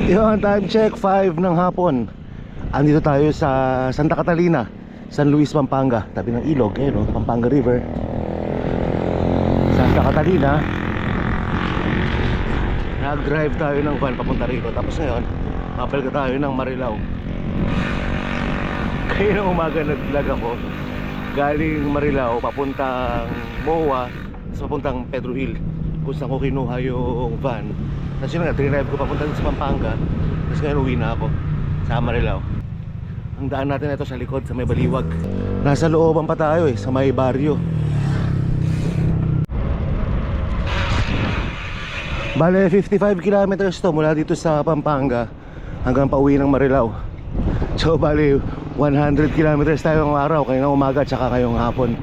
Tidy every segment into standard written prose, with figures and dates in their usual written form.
Yun, time check 5 ng hapon. Andito tayo sa Santa Catalina, San Luis, Pampanga. Tabi ng ilog, eh, no? Pampanga River, Santa Catalina. Nag-drive tayo ng van papunta rito. Tapos ngayon, mapalga tayo ng Marilao. Kaya ng umaga nag-vlog ako galing Marilao papuntang MOA, papuntang Pedro Hill, kung saan ko kinuha yung van. Tapos yun nga, tinrive ko papunta sa Pampanga. Tapos ngayon uwi na ako sa Marilao. Ang daan natin ito sa likod, sa may Baliwag. Nasa looban pa tayo sa may baryo. Bale, 55 kilometers to mula dito sa Pampanga hanggang pauwi ng Marilao. So bale, 100 kilometers tayo ng araw, kayo ng umaga at saka ngayong hapon.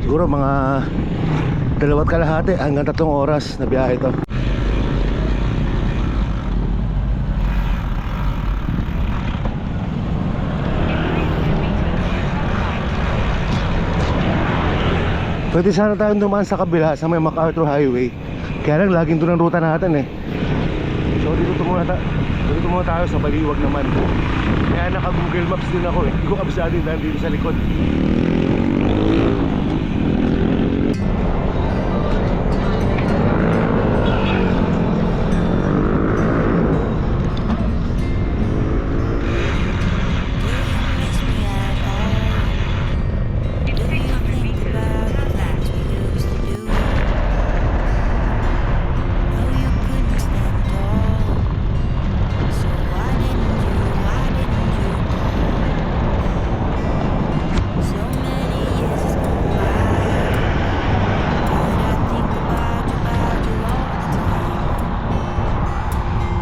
Siguro mga 2.5 hanggang 3 oras na biyahe ito. Pwede sana tayong dumaan sa kabila sa may MacArthur Highway. Kaya lang laging doon ang ruta natin eh. So dito muna tayo sa Baliwag naman. Kaya naka Google Maps din ako eh. Hindi ko kabisado yung daan dito sa likod.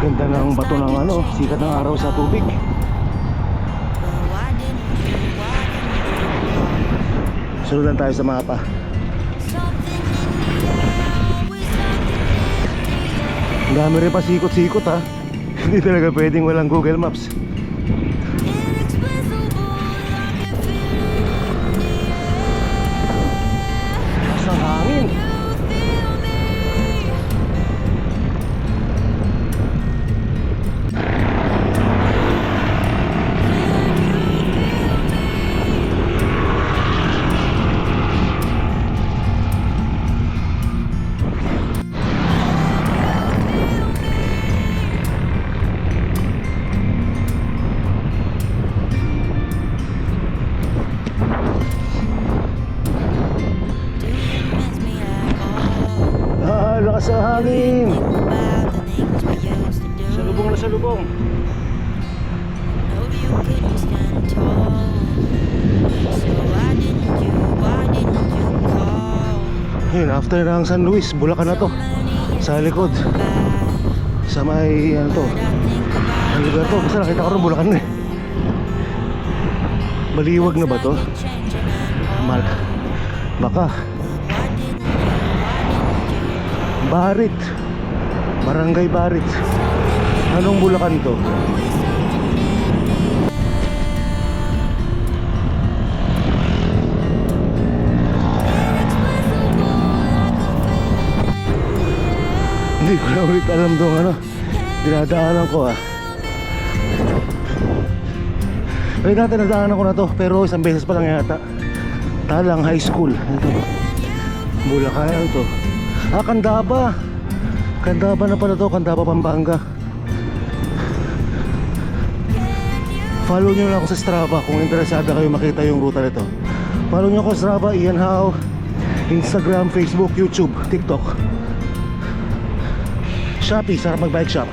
Ganda ng bato ng sikat ng araw sa tubig. Sunod lang tayo sa mapa. Ang dami rin pa sikot-sikot ha. Hindi talaga pwedeng walang Google Maps. Ang hangin. Lakas ang hangin. Salubong na salubong. Ayun, after ng San Luis, Bulacan na to. Sa likod, sa may ano to, ang lugar to, basta nakita ko rin Bulacan na eh. Baliwag na ba to? Baka Barit, Barangay Barit. Anong Bulacan to? Hindi ko na ulit alam doon dinadaanan ko Ay dati nadaanan ko na to, pero isang beses pa lang yata. Talang High School. Ito, Bulacan to. Candaba. Candaba na pala to, Candaba, Pampanga. Follow nyo lang ako sa Strava kung interesado kayo makita yung ruta nito. Follow nyo ako sa Strava, Ian Hao, Instagram, Facebook, YouTube, TikTok, Shopee, sarap mag-bike shop.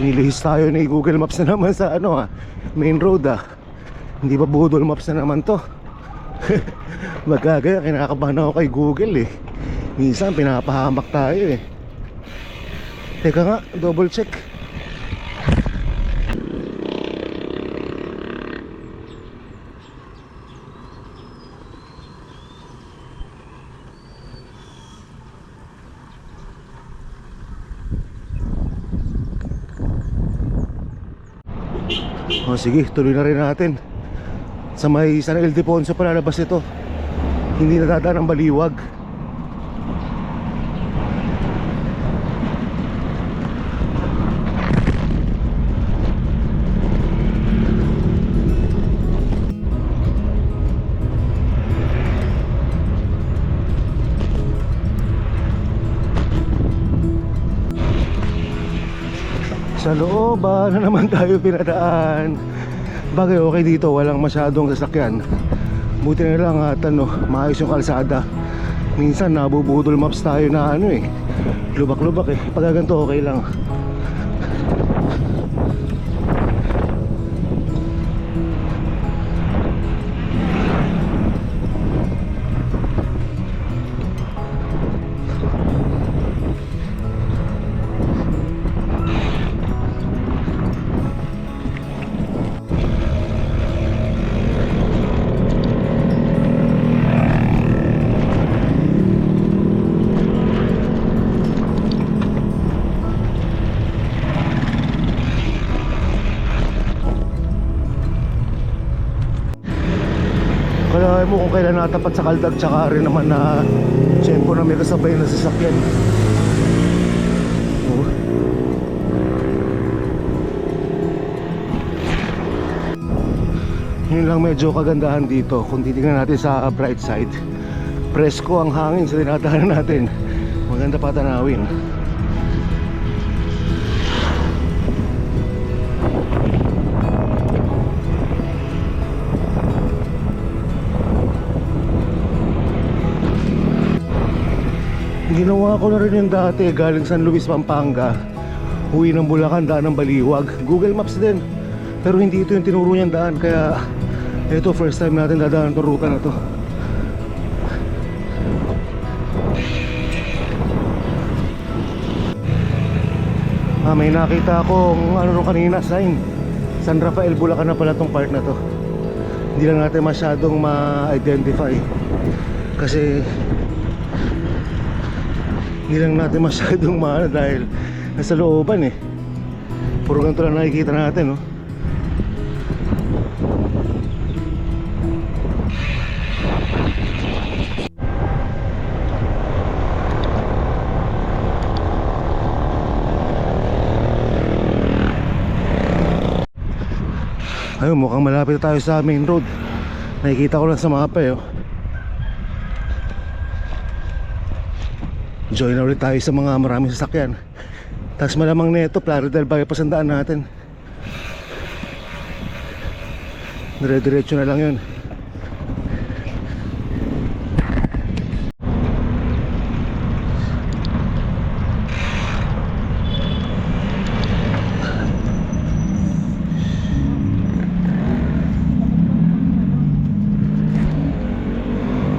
nilihis tayo ni Google Maps na naman sa main road Hindi ba Google Maps na naman to? Magkagaya, kinakabahan ako kay Google Minsan pinapahamak tayo Teka nga, double check. Sige, tuloy na rin natin. Sa may San Ildefonso palalabas ito. Hindi nadadaan ang Baliwag. Sa loob na naman tayo pinadaan. Bagay okay dito, walang masyadong sasakyan. Buti na lang at maayos yung kalsada. Minsan nabubudol maps tayo na lubak-lubak Pag ganito okay lang. Kalahin mo kung kailan natapat sa kaldag, tsaka rin naman na tiyempo na may kasabay na sasakyan. Yun lang medyo kagandahan dito. Kung titingnan natin sa bright side, presko ang hangin sa dinadaanan natin. Maganda pa tanawin. Ginawa ko na rin yung dati, galing San Luis, Pampanga, uwi ng Bulacan, daan ng Baliwag. Google Maps din, pero hindi ito yung tinuro niyang daan. Kaya ito, first time natin dadaan itong ruta na to. May nakita akong kanina, sign San Rafael, Bulacan na pala tong part na to. Hindi lang natin masyadong ma-identify kasi hindi lang natin masyadong dahil nasa looban puro ganito lang nakikita natin Ayun, mukhang malapit tayo sa main road. Nakikita ko lang sa mapa Join na ulit tayo sa mga maraming sasakyan. Tapos malamang neto, Plaridel bypass ang daan natin. Dire-diretso na lang yun.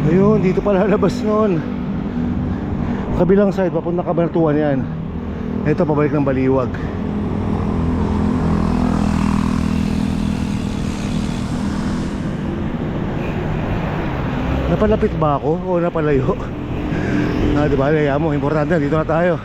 Ayun, dito pala labas nun. Kabilang side, papunta Kabanatuan yan. Ito, pabalik ng Baliwag. Napalapit ba ako o napalayo? Diba, laya mo, importante, dito na tayo.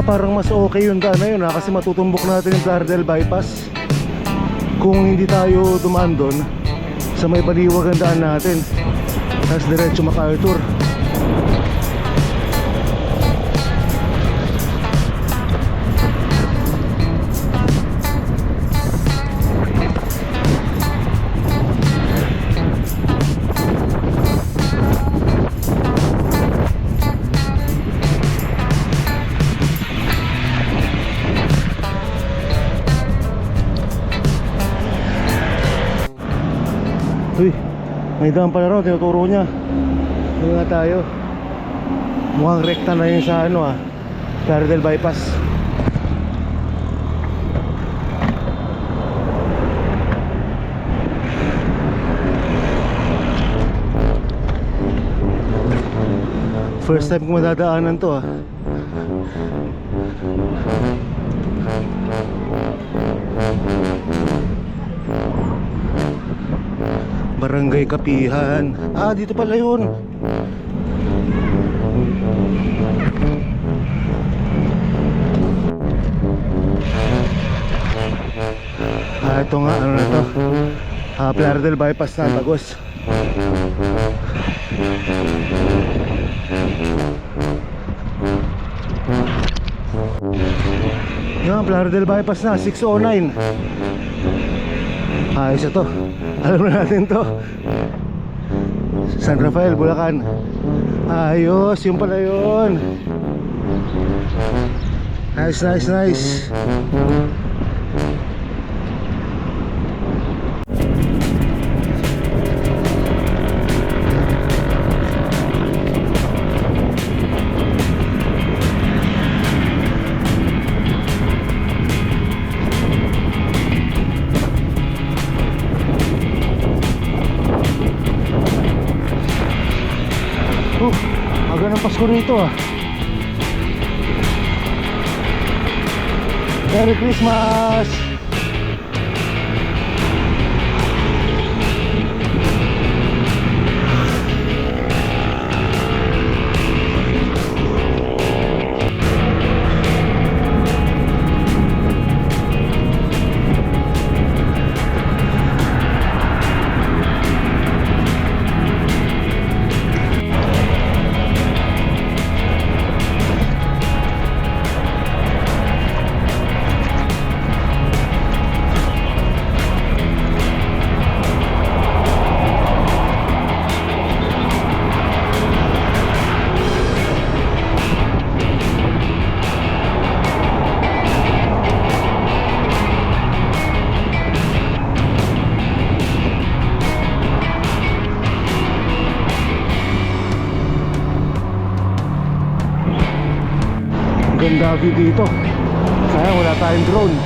parang mas okay yung daan na yun kasi matutumbok natin yung Plaridel bypass kung hindi tayo dumaan doon sa may baliwag ang daan natin, tapos diretso MacArthur. Uy, may daan pala ron, tinuturo niya. Doon nga tayo. Mukhang rekta na yun sa Plaridel bypass. First time ko madadaanan to Barangay Kapihan. Dito pala yun. Ito nga, ano na to? Plaridel bypass na, Tagos. Yan, Plaridel bypass na, 609. Isa to. Alam na natin to. San Rafael, Bulacan. Ayos, yun pala yun. Nice, nice, nice. Aga ng Pasko rito Merry Christmas! Ganda view dito. Sayang wala tayong drone.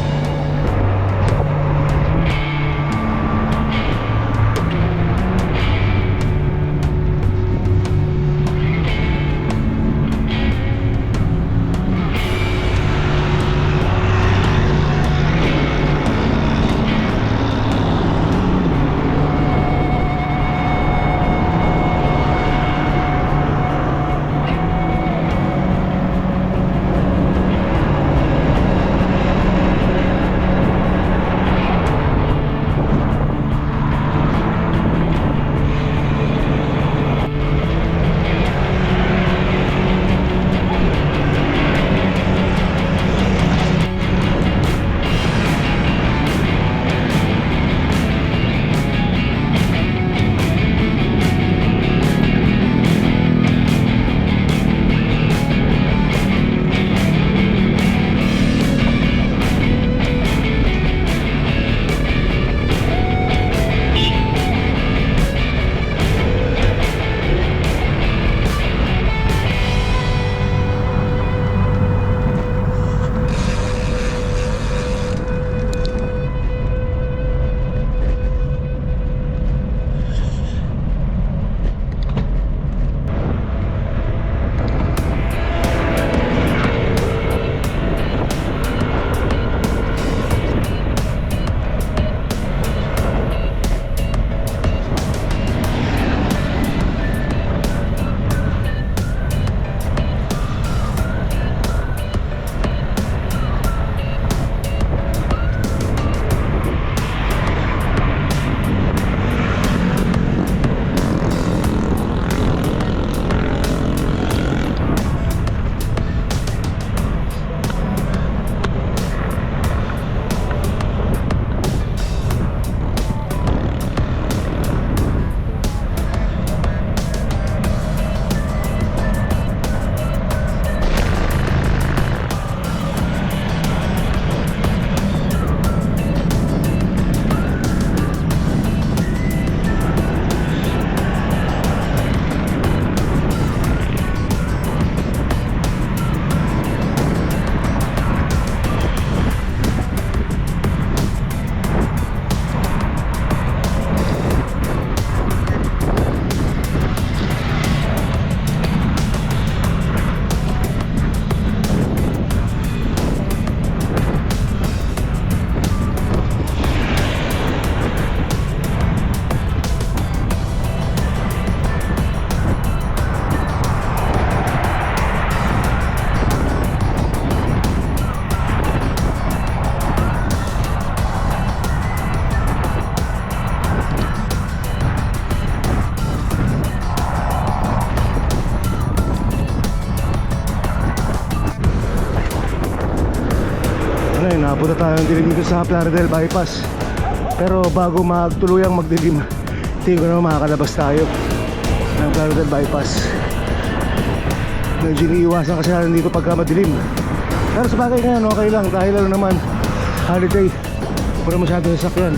Ngayon, napunta tayong dilim dito sa Plaridel Bypass. Pero bago magtuluyang magdilim, tingin ko naman makakalabas tayo ng Plaridel Bypass. Medyo iniiwasan kasi natin dito pagka madilim. Pero sa bagay ngayon, okay lang. Dahil ano naman, holiday. Wala masyadong sasakyan.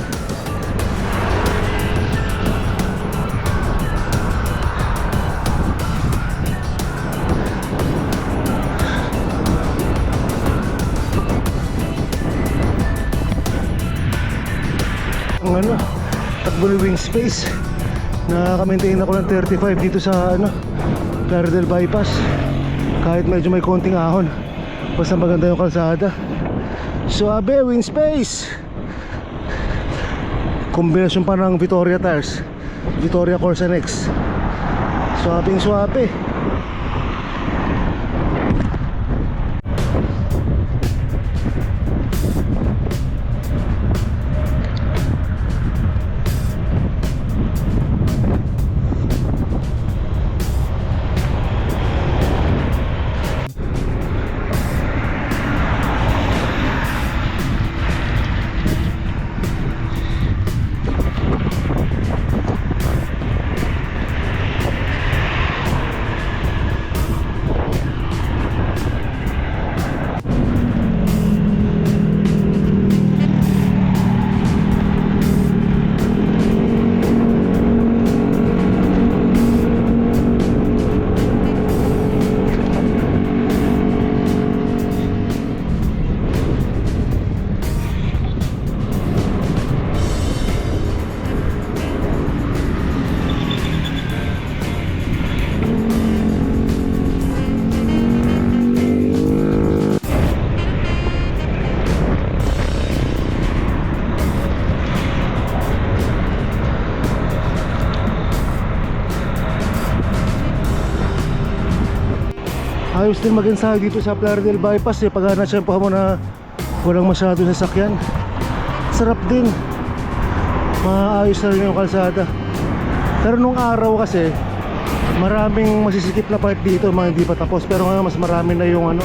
Ang ano, takbo ng wing space. Nakaka-maintain ako ng 35 dito sa ano, Plaridel Bypass. Kahit medyo may konting ahon, basta maganda yung kalsada. Suabe, wing space. Kombinasyon pa ng Vittoria tires, Vittoria Corsa Nex. Suabing suabe. Ayos din mag-ensayo dito sa Plaridel Bypass pag na-tsempohan mo na walang masyadong sasakyan. Sarap din. Maayos na rin yung kalsada. Pero nung araw kasi maraming masisikip na part dito, mga hindi pa tapos. Pero ngayon mas marami na yung ano,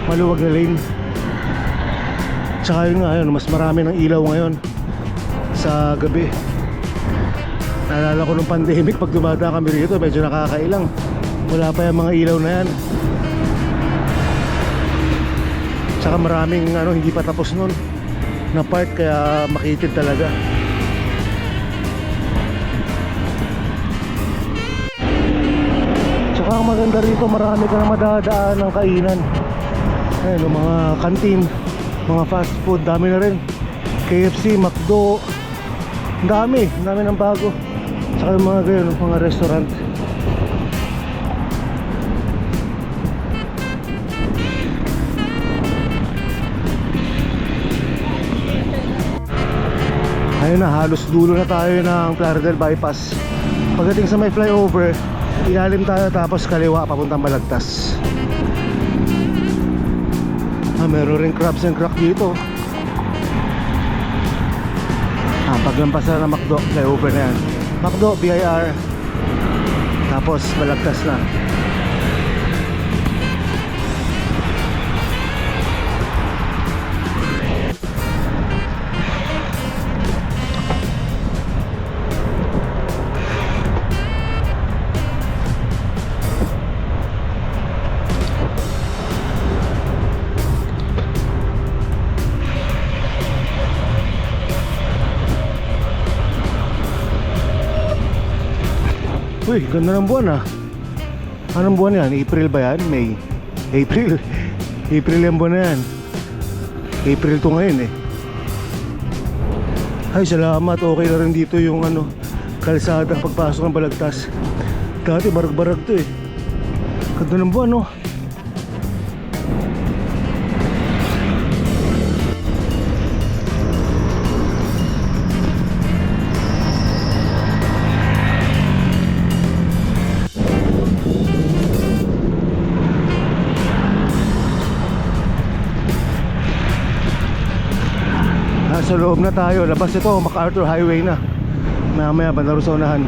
maluwag na lane. Tsaka yun nga, yun, mas marami ng ilaw ngayon sa gabi. Naalala ko nung pandemic, pag dumadaan kami rito medyo nakakailang. Wala pa yung mga ilaw na yan. Tsaka maraming ano, hindi pa tapos nun na part, kaya makitid talaga. Tsaka ang maganda rito, marami ka na madadaan ng kainan. Ayun, mga kantin, mga fast food, dami na rin. KFC, McDo, dami ng bago. Tsaka yung mga ganyan, mga restaurant. Ayun na, halos dulo na tayo ng Plaridel Bypass. Pagdating sa may flyover, ilalim tayo tapos kaliwa papuntang Balagtas. Meron rin crabs and crack dito. Paglampasan na McDo, flyover na yan. McDo, BIR, tapos Balagtas na. Uy, ganda ng buwan ah. Anong buwan yan? April ba yan? May? April. April yung buwan na yan. April to ngayon eh. Ay, salamat. Okay na rin dito yung ano, kalsadang pagpasok ng Balagtas. Dati barag-barag to eh. Ganda ng buwan no. Sa loob na tayo, labas ito, MacArthur Highway na. Mamaya bandaro sa unahan.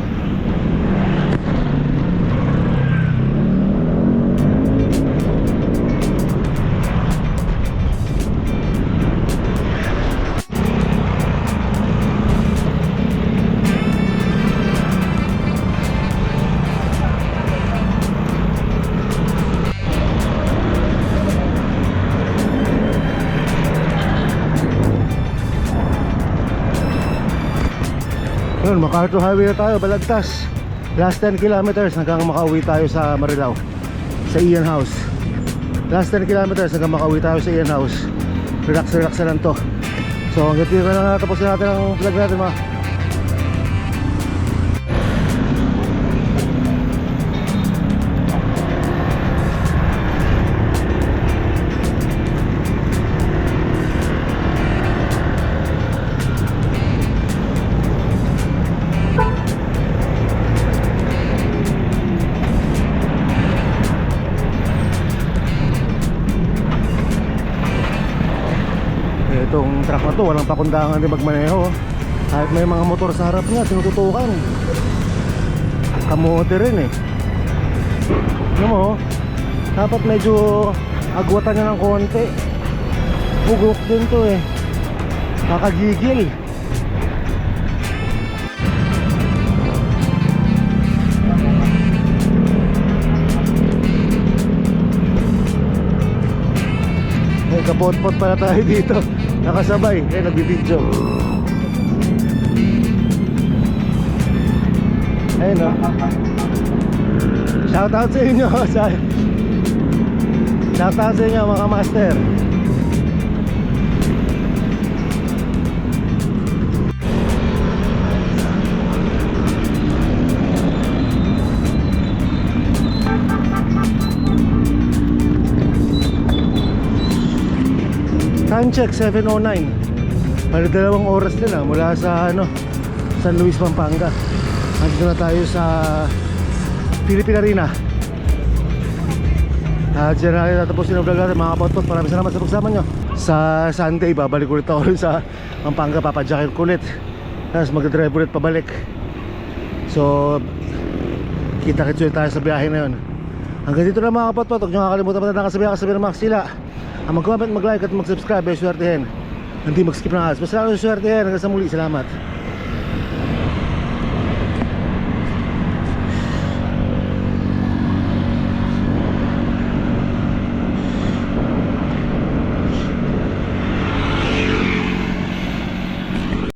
Ngayon, MacArthur Highway na tayo, Balagtas. Last 10 kilometers hanggang makauwi tayo sa Marilao, sa Ian House. Last 10 kilometers hanggang makauwi tayo sa Ian House. Relax na lang to. So hanggang dito na natapos natin ang vlog natin mga. Itong truck na to, walang pakundangan din magmaneho. Kahit may mga motor sa harap niya, tinututukan. Kamote rin eh. Alam mo, dapat medyo agwatan niya ng konti. Bugok din to eh. Kakagigil. May kapot-pot pala tayo dito. Nakasabay, nagbibidyo. Ayun o. Shoutout sa inyo. Shoutout sa inyo mga master. Time check 7:09. Bali 2 oras din mula sa San Luis, Pampanga. Andito na tayo sa Philippine Arena. Diyan na natin tapos yung vlog natin mga kapotpot. Maraming salamat sa pagsama nyo. Sa Sunday babalik ulit ako sa Pampanga. Papadyakin ko ulit, tapos mag-drive ulit pabalik. So kita-kits ulit tayo sa biyahe na yun. Hanggang dito na mga kapotpot. Huwag nyo kakalimutan pa na nakasabihan ng Max sila. Ang mag-comment, mag-like at mag-subscribe ay swertihin. Hindi mag-skip ng ads. Basta lang yung swertihin. Hanggang sa muli, salamat.